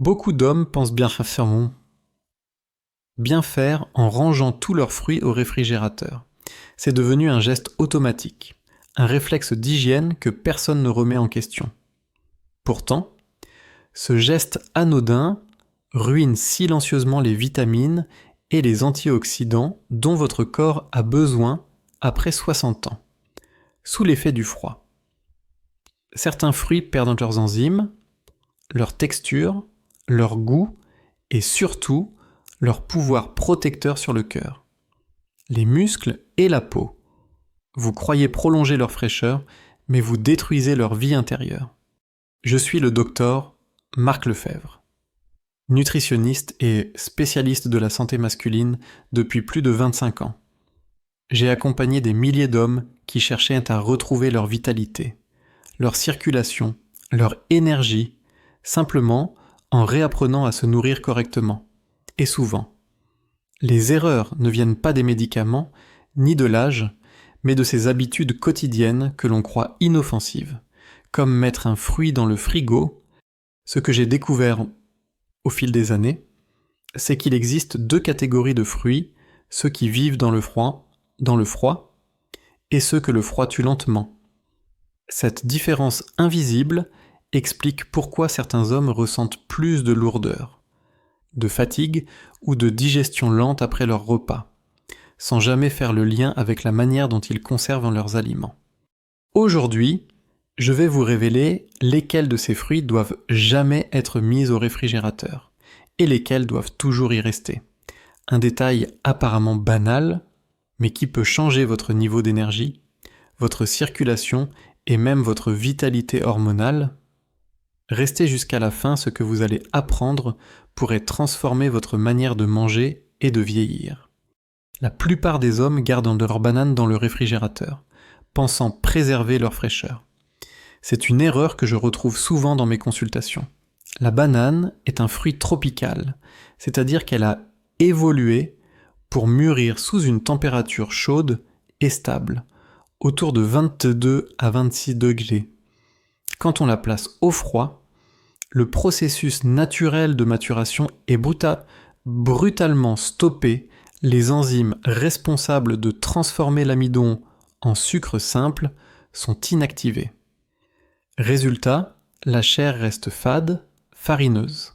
Beaucoup d'hommes pensent bien faire en rangeant tous leurs fruits au réfrigérateur. C'est devenu un geste automatique, un réflexe d'hygiène que personne ne remet en question. Pourtant, ce geste anodin ruine silencieusement les vitamines et les antioxydants dont votre corps a besoin après 60 ans, sous l'effet du froid. Certains fruits perdent leurs enzymes, leur texture, leur goût et surtout leur pouvoir protecteur sur le cœur, les muscles et la peau. Vous croyez prolonger leur fraîcheur, mais vous détruisez leur vie intérieure. Je suis le docteur Marc Lefebvre, nutritionniste et spécialiste de la santé masculine depuis plus de 25 ans. J'ai accompagné des milliers d'hommes qui cherchaient à retrouver leur vitalité, leur circulation, leur énergie, simplement en réapprenant à se nourrir correctement. Et souvent, les erreurs ne viennent pas des médicaments, ni de l'âge, mais de ces habitudes quotidiennes que l'on croit inoffensives, comme mettre un fruit dans le frigo. Ce que j'ai découvert au fil des années, c'est qu'il existe 2 catégories de fruits, ceux qui vivent dans le froid, et ceux que le froid tue lentement. Cette différence invisible explique pourquoi certains hommes ressentent plus de lourdeur, de fatigue ou de digestion lente après leur repas, sans jamais faire le lien avec la manière dont ils conservent leurs aliments. Aujourd'hui, je vais vous révéler lesquels de ces fruits doivent jamais être mis au réfrigérateur et lesquels doivent toujours y rester. Un détail apparemment banal, mais qui peut changer votre niveau d'énergie, votre circulation et même votre vitalité hormonale. Restez jusqu'à la fin, ce que vous allez apprendre pourrait transformer votre manière de manger et de vieillir. La plupart des hommes gardent leurs bananes dans le réfrigérateur, pensant préserver leur fraîcheur. C'est une erreur que je retrouve souvent dans mes consultations. La banane est un fruit tropical, c'est-à-dire qu'elle a évolué pour mûrir sous une température chaude et stable, autour de 22 à 26 degrés. Quand on la place au froid, le processus naturel de maturation est brutalement stoppé, les enzymes responsables de transformer l'amidon en sucre simple sont inactivées. Résultat, la chair reste fade, farineuse,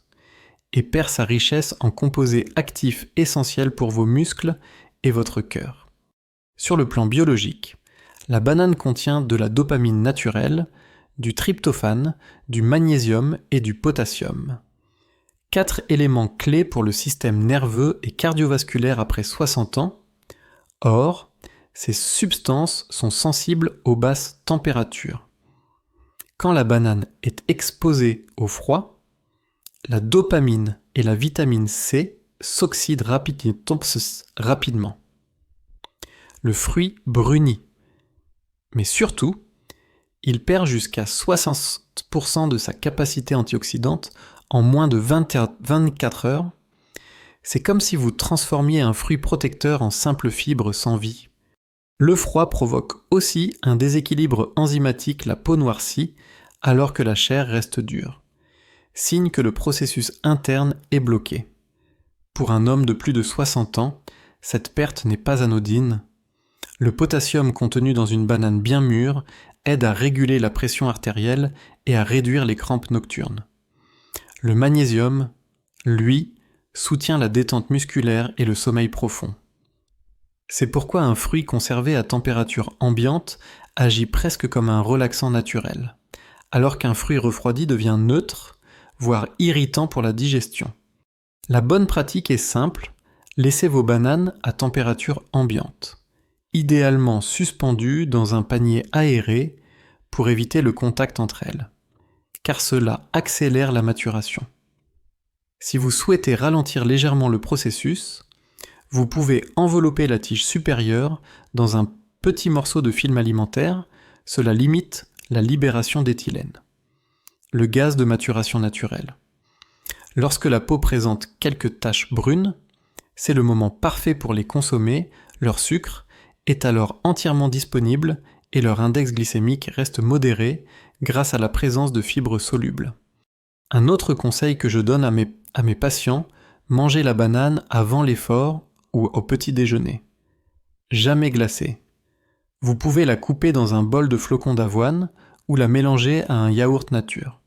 et perd sa richesse en composés actifs essentiels pour vos muscles et votre cœur. Sur le plan biologique, la banane contient de la dopamine naturelle, du tryptophane, du magnésium et du potassium. 4 éléments clés pour le système nerveux et cardiovasculaire après 60 ans. Or, ces substances sont sensibles aux basses températures. Quand la banane est exposée au froid, la dopamine et la vitamine C s'oxydent rapidement. Le fruit brunit. Mais surtout, il perd jusqu'à 60% de sa capacité antioxydante en moins de 24 heures. C'est comme si vous transformiez un fruit protecteur en simple fibre sans vie. Le froid provoque aussi un déséquilibre enzymatique, la peau noircit, alors que la chair reste dure. Signe que le processus interne est bloqué. Pour un homme de plus de 60 ans, cette perte n'est pas anodine. Le potassium contenu dans une banane bien mûre aide à réguler la pression artérielle et à réduire les crampes nocturnes. Le magnésium, lui, soutient la détente musculaire et le sommeil profond. C'est pourquoi un fruit conservé à température ambiante agit presque comme un relaxant naturel, alors qu'un fruit refroidi devient neutre, voire irritant pour la digestion. La bonne pratique est simple, laissez vos bananes à température ambiante, idéalement suspendues dans un panier aéré pour éviter le contact entre elles, car cela accélère la maturation. Si vous souhaitez ralentir légèrement le processus, vous pouvez envelopper la tige supérieure dans un petit morceau de film alimentaire, cela limite la libération d'éthylène, le gaz de maturation naturelle. Lorsque la peau présente quelques taches brunes, c'est le moment parfait pour les consommer, leur sucre est alors entièrement disponible et leur index glycémique reste modéré grâce à la présence de fibres solubles. Un autre conseil que je donne à mes patients, mangez la banane avant l'effort ou au petit déjeuner. Jamais glacée. Vous pouvez la couper dans un bol de flocons d'avoine ou la mélanger à un yaourt nature.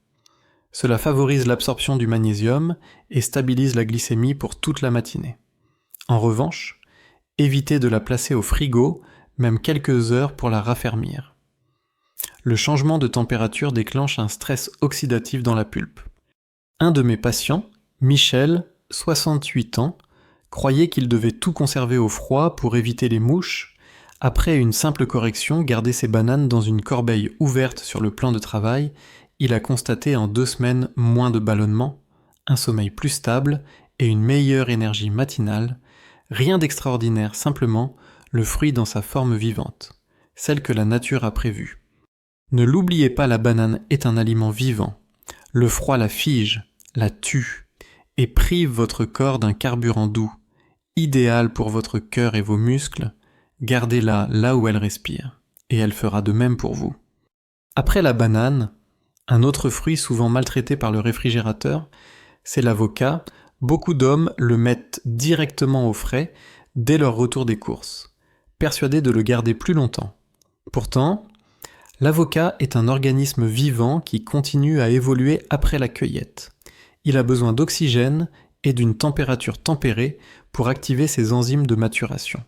Cela favorise l'absorption du magnésium et stabilise la glycémie pour toute la matinée. En revanche, évitez de la placer au frigo, même quelques heures pour la raffermir. Le changement de température déclenche un stress oxydatif dans la pulpe. Un de mes patients, Michel, 68 ans, croyait qu'il devait tout conserver au froid pour éviter les mouches. Après une simple correction, garder ses bananes dans une corbeille ouverte sur le plan de travail, il a constaté en 2 semaines moins de ballonnement, un sommeil plus stable et une meilleure énergie matinale. Rien d'extraordinaire, simplement le fruit dans sa forme vivante, celle que la nature a prévue. Ne l'oubliez pas, la banane est un aliment vivant. Le froid la fige, la tue, et prive votre corps d'un carburant doux, idéal pour votre cœur et vos muscles. Gardez-la là où elle respire, et elle fera de même pour vous. Après la banane, un autre fruit souvent maltraité par le réfrigérateur, c'est l'avocat. Beaucoup d'hommes le mettent directement au frais dès leur retour des courses, persuadés de le garder plus longtemps. Pourtant, l'avocat est un organisme vivant qui continue à évoluer après la cueillette. Il a besoin d'oxygène et d'une température tempérée pour activer ses enzymes de maturation.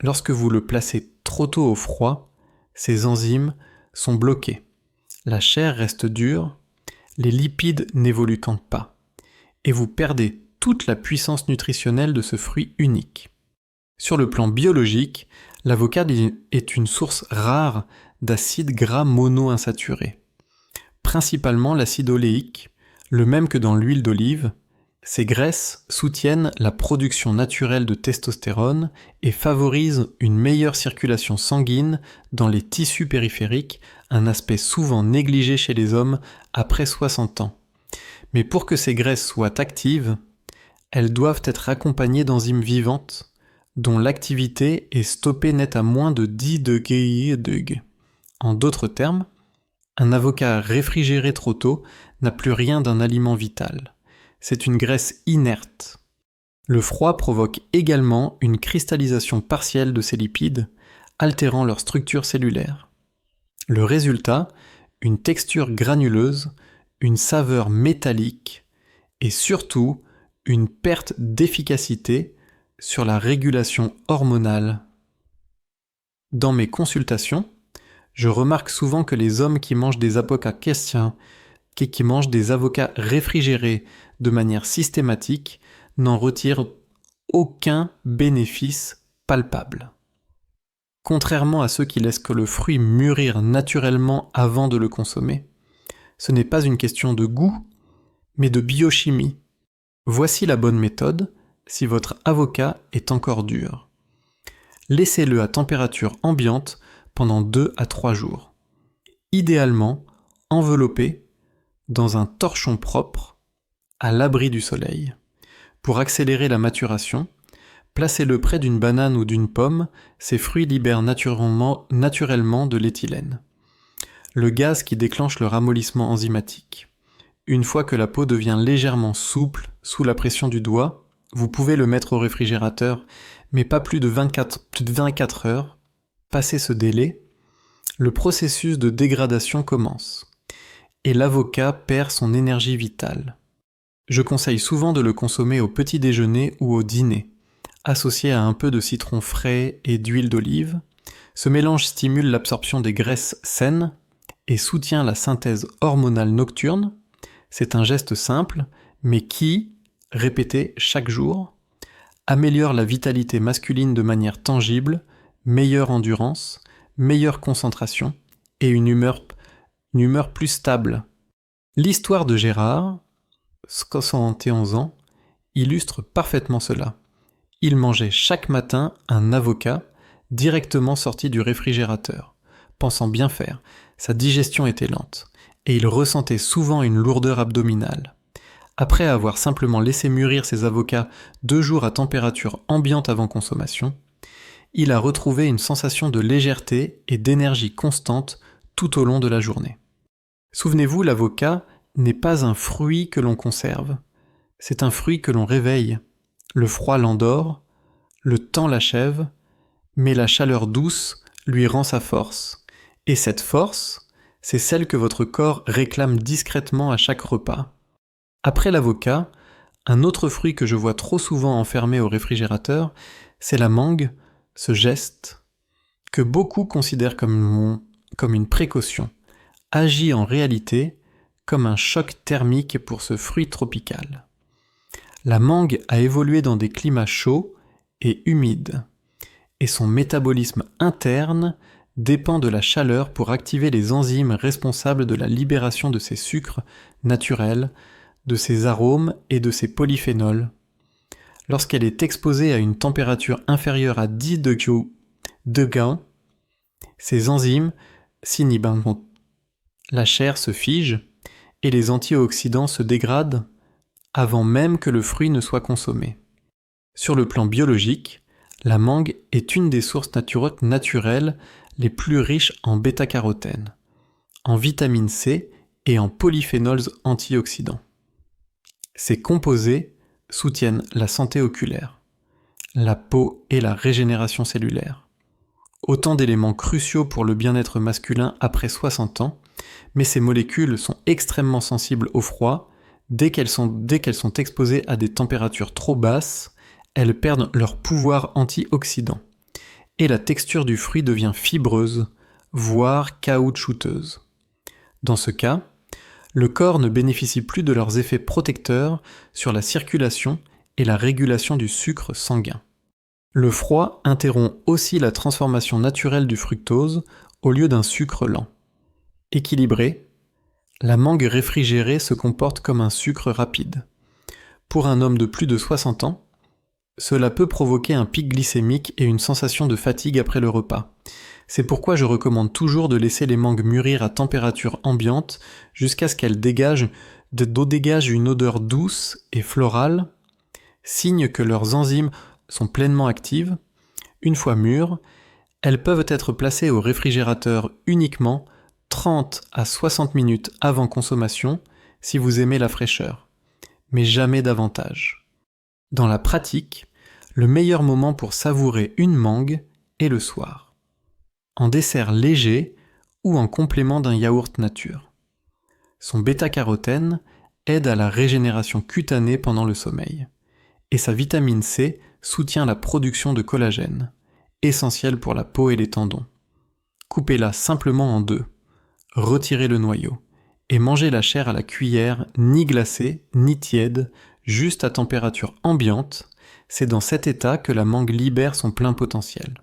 Lorsque vous le placez trop tôt au froid, ces enzymes sont bloquées. La chair reste dure, les lipides n'évoluent pas, et vous perdez toute la puissance nutritionnelle de ce fruit unique. Sur le plan biologique, l'avocat est une source rare d'acides gras monoinsaturés, principalement l'acide oléique, le même que dans l'huile d'olive. Ces graisses soutiennent la production naturelle de testostérone et favorisent une meilleure circulation sanguine dans les tissus périphériques, un aspect souvent négligé chez les hommes après 60 ans. Mais pour que ces graisses soient actives, elles doivent être accompagnées d'enzymes vivantes, dont l'activité est stoppée net à moins de 10 degrés. En d'autres termes, un avocat réfrigéré trop tôt n'a plus rien d'un aliment vital. C'est une graisse inerte. Le froid provoque également une cristallisation partielle de ces lipides, altérant leur structure cellulaire. Le résultat, une texture granuleuse, une saveur métallique et surtout une perte d'efficacité sur la régulation hormonale. Dans mes consultations, je remarque souvent que les hommes qui mangent des avocats qui mangent des avocats réfrigérés de manière systématique n'en retirent aucun bénéfice palpable. Contrairement à ceux qui laissent que le fruit mûrir naturellement avant de le consommer, ce n'est pas une question de goût, mais de biochimie. Voici la bonne méthode si votre avocat est encore dur. Laissez-le à température ambiante pendant 2 à 3 jours. Idéalement, enveloppé dans un torchon propre, à l'abri du soleil. Pour accélérer la maturation, placez-le près d'une banane ou d'une pomme, ces fruits libèrent naturellement de l'éthylène, le gaz qui déclenche le ramollissement enzymatique. Une fois que la peau devient légèrement souple sous la pression du doigt, vous pouvez le mettre au réfrigérateur, mais pas plus de 24 heures. Passé ce délai, le processus de dégradation commence, et l'avocat perd son énergie vitale. Je conseille souvent de le consommer au petit déjeuner ou au dîner, associé à un peu de citron frais et d'huile d'olive. Ce mélange stimule l'absorption des graisses saines et soutient la synthèse hormonale nocturne. C'est un geste simple, mais qui, répété chaque jour, améliore la vitalité masculine de manière tangible, meilleure endurance, meilleure concentration et une humeur plus stable. L'histoire de Gérard, 71 ans, illustre parfaitement cela. Il mangeait chaque matin un avocat directement sorti du réfrigérateur. Pensant bien faire, sa digestion était lente, et il ressentait souvent une lourdeur abdominale. Après avoir simplement laissé mûrir ses avocats 2 jours à température ambiante avant consommation, il a retrouvé une sensation de légèreté et d'énergie constante tout au long de la journée. Souvenez-vous, l'avocat n'est pas un fruit que l'on conserve, c'est un fruit que l'on réveille. Le froid l'endort, le temps l'achève, mais la chaleur douce lui rend sa force. Et cette force, c'est celle que votre corps réclame discrètement à chaque repas. Après l'avocat, un autre fruit que je vois trop souvent enfermé au réfrigérateur, c'est la mangue, ce geste que beaucoup considèrent comme une précaution, agit en réalité comme un choc thermique pour ce fruit tropical. La mangue a évolué dans des climats chauds et humides, et son métabolisme interne dépend de la chaleur pour activer les enzymes responsables de la libération de ses sucres naturels, de ses arômes et de ses polyphénols. Lorsqu'elle est exposée à une température inférieure à 10 degrés, ces enzymes s'inhibent. La chair se fige et les antioxydants se dégradent avant même que le fruit ne soit consommé. Sur le plan biologique, la mangue est une des sources naturelles les plus riches en bêta-carotène, en vitamine C et en polyphénols antioxydants. Ces composés soutiennent la santé oculaire, la peau et la régénération cellulaire. Autant d'éléments cruciaux pour le bien-être masculin après 60 ans, mais ces molécules sont extrêmement sensibles au froid. Dès qu'elles sont exposées à des températures trop basses, elles perdent leur pouvoir antioxydant. Et la texture du fruit devient fibreuse, voire caoutchouteuse. Dans ce cas, le corps ne bénéficie plus de leurs effets protecteurs sur la circulation et la régulation du sucre sanguin. Le froid interrompt aussi la transformation naturelle du fructose au lieu d'un sucre lent. Équilibrée, la mangue réfrigérée se comporte comme un sucre rapide. Pour un homme de plus de 60 ans, cela peut provoquer un pic glycémique et une sensation de fatigue après le repas. C'est pourquoi je recommande toujours de laisser les mangues mûrir à température ambiante jusqu'à ce qu'elles dégagent une odeur douce et florale, signe que leurs enzymes sont pleinement actives. Une fois mûres, elles peuvent être placées au réfrigérateur uniquement 30 à 60 minutes avant consommation si vous aimez la fraîcheur, mais jamais davantage. Dans la pratique, le meilleur moment pour savourer une mangue est le soir, en dessert léger ou en complément d'un yaourt nature. Son bêta-carotène aide à la régénération cutanée pendant le sommeil, et sa vitamine C soutient la production de collagène, essentiel pour la peau et les tendons. Coupez-la simplement en deux, retirez le noyau, et mangez la chair à la cuillère, ni glacée, ni tiède, juste à température ambiante. C'est dans cet état que la mangue libère son plein potentiel.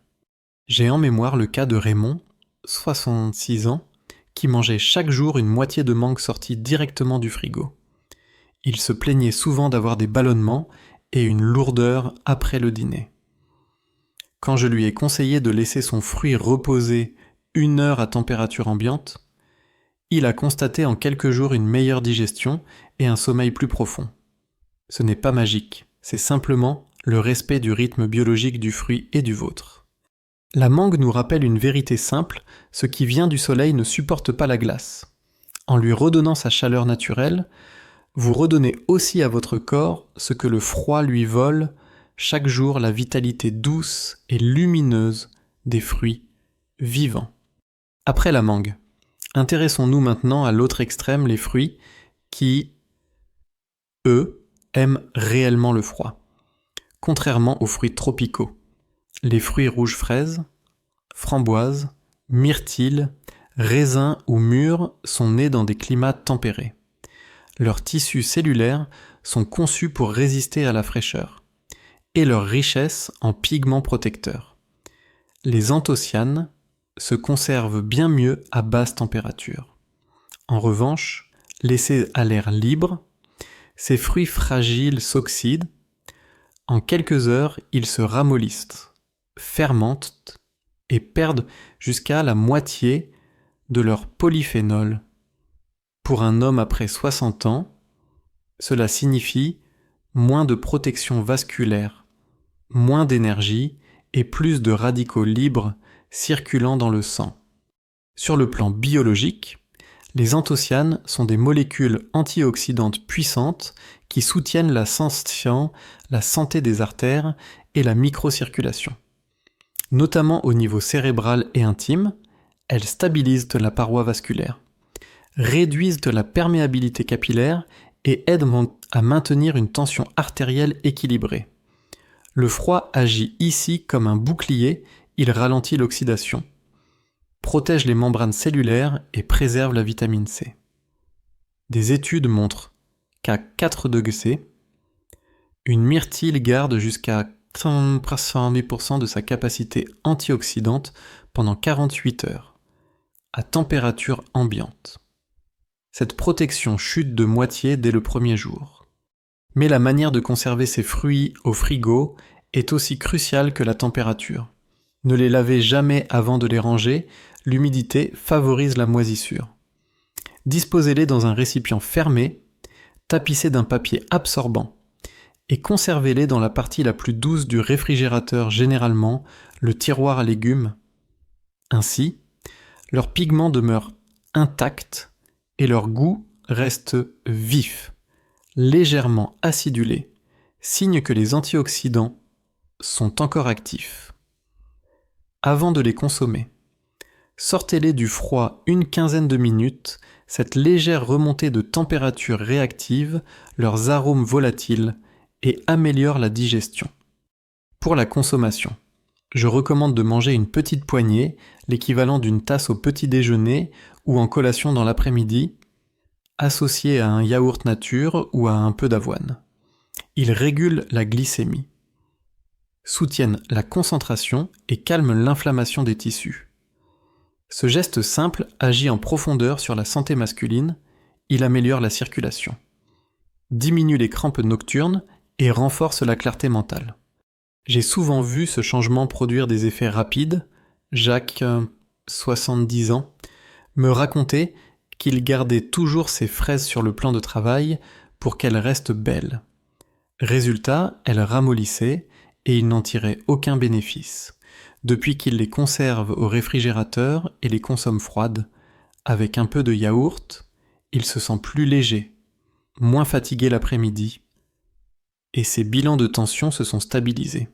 J'ai en mémoire le cas de Raymond, 66 ans, qui mangeait chaque jour une moitié de mangue sortie directement du frigo. Il se plaignait souvent d'avoir des ballonnements et une lourdeur après le dîner. Quand je lui ai conseillé de laisser son fruit reposer 1 heure à température ambiante, il a constaté en quelques jours une meilleure digestion et un sommeil plus profond. Ce n'est pas magique, c'est simplement le respect du rythme biologique du fruit et du vôtre. La mangue nous rappelle une vérité simple, ce qui vient du soleil ne supporte pas la glace. En lui redonnant sa chaleur naturelle, vous redonnez aussi à votre corps ce que le froid lui vole, chaque jour la vitalité douce et lumineuse des fruits vivants. Après la mangue, intéressons-nous maintenant à l'autre extrême, les fruits qui, eux, aiment réellement le froid. Contrairement aux fruits tropicaux, les fruits rouges fraises, framboises, myrtilles, raisins ou mûres sont nés dans des climats tempérés. Leurs tissus cellulaires sont conçus pour résister à la fraîcheur, et leur richesse en pigments protecteurs. Les anthocyanes se conservent bien mieux à basse température. En revanche, laissés à l'air libre, ces fruits fragiles s'oxydent. En quelques heures, ils se ramollissent, fermentent et perdent jusqu'à la moitié de leur polyphénol. Pour un homme après 60 ans, cela signifie moins de protection vasculaire, moins d'énergie et plus de radicaux libres circulant dans le sang. Sur le plan biologique, Les anthocyanes sont des molécules antioxydantes puissantes qui soutiennent la santé des artères et la microcirculation. Notamment au niveau cérébral et intime, elles stabilisent la paroi vasculaire, réduisent la perméabilité capillaire et aident à maintenir une tension artérielle équilibrée. Le froid agit ici comme un bouclier, il ralentit l'oxydation, protège les membranes cellulaires et préserve la vitamine C. Des études montrent qu'à 4 degrés C, une myrtille garde jusqu'à 70% de sa capacité antioxydante pendant 48 heures, à température ambiante. Cette protection chute de moitié dès le premier jour. Mais la manière de conserver ces fruits au frigo est aussi cruciale que la température. Ne les lavez jamais avant de les ranger, l'humidité favorise la moisissure. Disposez-les dans un récipient fermé, tapissé d'un papier absorbant, et conservez-les dans la partie la plus douce du réfrigérateur, généralement le tiroir à légumes. Ainsi, leur pigment demeure intact et leur goût reste vif, légèrement acidulé, signe que les antioxydants sont encore actifs. Avant de les consommer, sortez-les du froid une quinzaine de minutes, cette légère remontée de température réactive leurs arômes volatiles et améliore la digestion. Pour la consommation, je recommande de manger une petite poignée, l'équivalent d'une tasse au petit déjeuner ou en collation dans l'après-midi, associée à un yaourt nature ou à un peu d'avoine. Ils régulent la glycémie, soutiennent la concentration et calment l'inflammation des tissus. Ce geste simple agit en profondeur sur la santé masculine, il améliore la circulation, diminue les crampes nocturnes et renforce la clarté mentale. J'ai souvent vu ce changement produire des effets rapides. Jacques, 70 ans, me racontait qu'il gardait toujours ses fraises sur le plan de travail pour qu'elles restent belles. Résultat, elles ramollissaient et il n'en tirait aucun bénéfice, depuis qu'il les conserve au réfrigérateur et les consomme froides. Avec un peu de yaourt, il se sent plus léger, moins fatigué l'après-midi, et ses bilans de tension se sont stabilisés.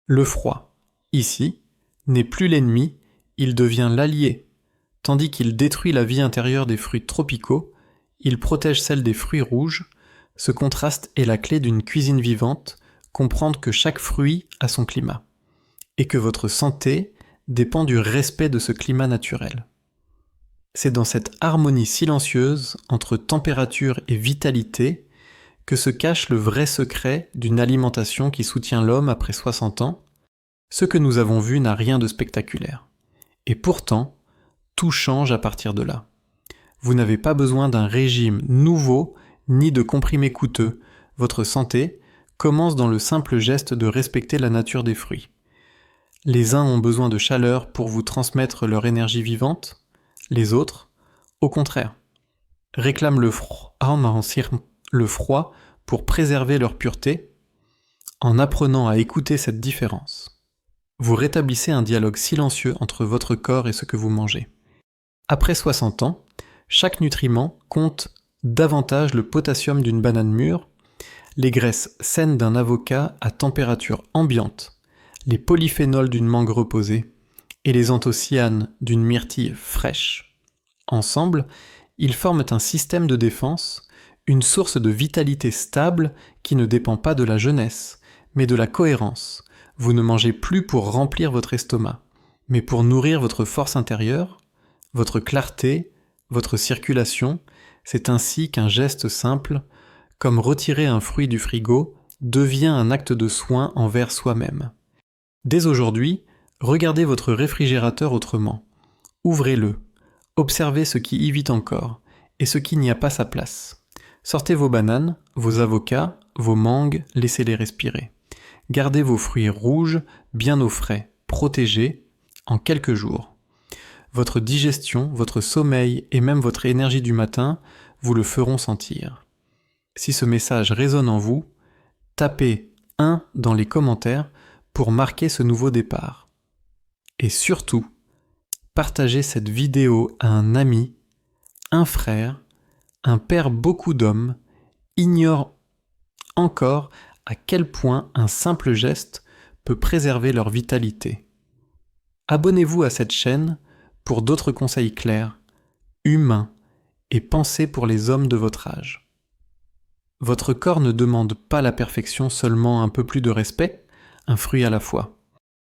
Le froid, ici, n'est plus l'ennemi, il devient l'allié. Tandis qu'il détruit la vie intérieure des fruits tropicaux, il protège celle des fruits rouges. Ce contraste est la clé d'une cuisine vivante, comprendre que chaque fruit a son climat, et que votre santé dépend du respect de ce climat naturel. C'est dans cette harmonie silencieuse entre température et vitalité que se cache le vrai secret d'une alimentation qui soutient l'homme après 60 ans. Ce que nous avons vu n'a rien de spectaculaire. Et pourtant, tout change à partir de là. Vous n'avez pas besoin d'un régime nouveau ni de comprimés coûteux. Votre santé commence dans le simple geste de respecter la nature des fruits. Les uns ont besoin de chaleur pour vous transmettre leur énergie vivante, les autres, au contraire, réclament le froid pour préserver leur pureté. En apprenant à écouter cette différence, vous rétablissez un dialogue silencieux entre votre corps et ce que vous mangez. Après 60 ans, chaque nutriment compte davantage le potassium d'une banane mûre, les graisses saines d'un avocat à température ambiante, les polyphénols d'une mangue reposée et les anthocyanes d'une myrtille fraîche. Ensemble, ils forment un système de défense, une source de vitalité stable qui ne dépend pas de la jeunesse, mais de la cohérence. Vous ne mangez plus pour remplir votre estomac, mais pour nourrir votre force intérieure, votre clarté, votre circulation. C'est ainsi qu'un geste simple, comme retirer un fruit du frigo, devient un acte de soin envers soi-même. Dès aujourd'hui, regardez votre réfrigérateur autrement. Ouvrez-le, observez ce qui y vit encore et ce qui n'y a pas sa place. Sortez vos bananes, vos avocats, vos mangues, laissez-les respirer. Gardez vos fruits rouges bien au frais, protégés, en quelques jours. Votre digestion, votre sommeil et même votre énergie du matin vous le feront sentir. Si ce message résonne en vous, tapez 1 dans les commentaires pour marquer ce nouveau départ. Et surtout, partagez cette vidéo à un ami, un frère, un père beaucoup d'hommes, ignorent encore à quel point un simple geste peut préserver leur vitalité. Abonnez-vous à cette chaîne pour d'autres conseils clairs, humains et pensés pour les hommes de votre âge. Votre corps ne demande pas la perfection, seulement un peu plus de respect, un fruit à la fois.